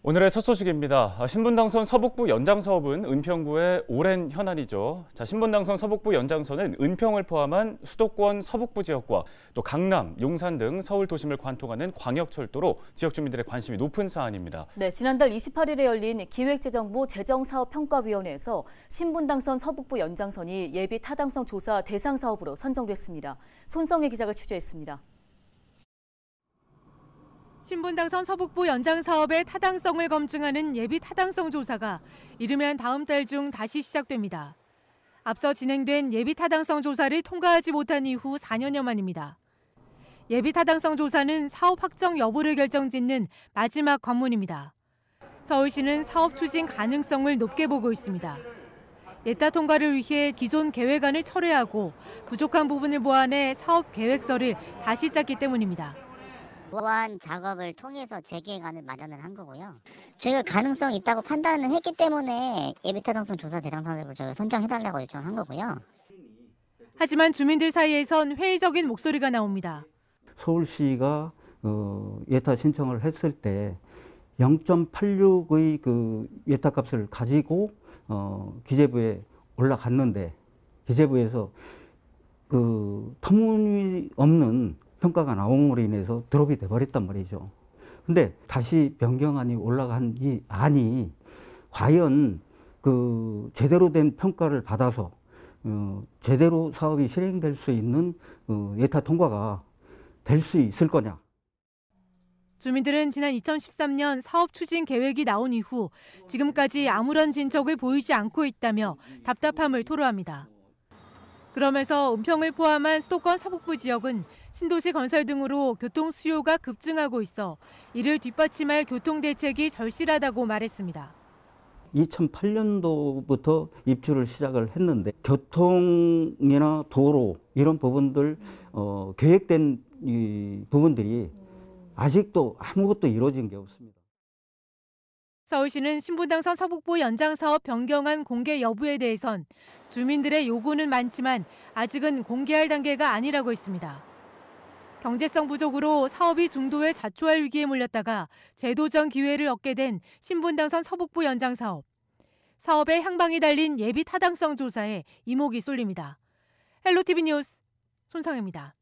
오늘의 첫 소식입니다. 신분당선 서북부 연장사업은 은평구의 오랜 현안이죠. 신분당선 서북부 연장선은 은평을 포함한 수도권 서북부 지역과 또 강남, 용산 등 서울 도심을 관통하는 광역철도로 지역 주민들의 관심이 높은 사안입니다. 네, 지난달 28일에 열린 기획재정부 재정사업평가위원회에서 신분당선 서북부 연장선이 예비 타당성 조사 대상 사업으로 선정됐습니다. 손성혜 기자가 취재했습니다. 신분당선 서북부 연장 사업의 타당성을 검증하는 예비 타당성 조사가 이르면 다음 달 중 다시 시작됩니다. 앞서 진행된 예비 타당성 조사를 통과하지 못한 이후 4년여 만입니다. 예비 타당성 조사는 사업 확정 여부를 결정짓는 마지막 관문입니다. 서울시는 사업 추진 가능성을 높게 보고 있습니다. 예타 통과를 위해 기존 계획안을 철회하고 부족한 부분을 보완해 사업 계획서를 다시 짰기 때문입니다. 보완 작업을 통해서 재계획안을 마련을 한 거고요. 저희가 가능성이 있다고 판단을 했기 때문에 예비타당성 조사 대상 사업을 저희가 선정해달라고 요청한 거고요. 하지만 주민들 사이에선 회의적인 목소리가 나옵니다. 서울시가 예타 신청을 했을 때 0.86의 그 예타 값을 가지고 기재부에 올라갔는데 기재부에서 그 터무니없는 평가가 나옴으로 인해서 드롭이 돼버렸단 말이죠. 근데 다시 변경안이 올라간 이 안이 과연 그 제대로 된 평가를 받아서 제대로 사업이 실행될 수 있는 예타 통과가 될 수 있을 거냐. 주민들은 지난 2013년 사업 추진 계획이 나온 이후 지금까지 아무런 진척을 보이지 않고 있다며 답답함을 토로합니다. 그러면서 은평을 포함한 수도권 서북부 지역은 신도시 건설 등으로 교통 수요가 급증하고 있어 이를 뒷받침할 교통 대책이 절실하다고 말했습니다. 2008년도부터 입주를 시작을 했는데 교통이나 도로 이런 부분들 계획된 이 부분들이 아직도 아무것도 이루어진 게 없습니다. 서울시는 신분당선 서북부 연장사업 변경안 공개 여부에 대해선 주민들의 요구는 많지만 아직은 공개할 단계가 아니라고 했습니다. 경제성 부족으로 사업이 중도에 자초할 위기에 몰렸다가 재도전 기회를 얻게 된 신분당선 서북부 연장사업. 사업의 향방이 달린 예비 타당성 조사에 이목이 쏠립니다. 헬로티비 뉴스 손성혜입니다.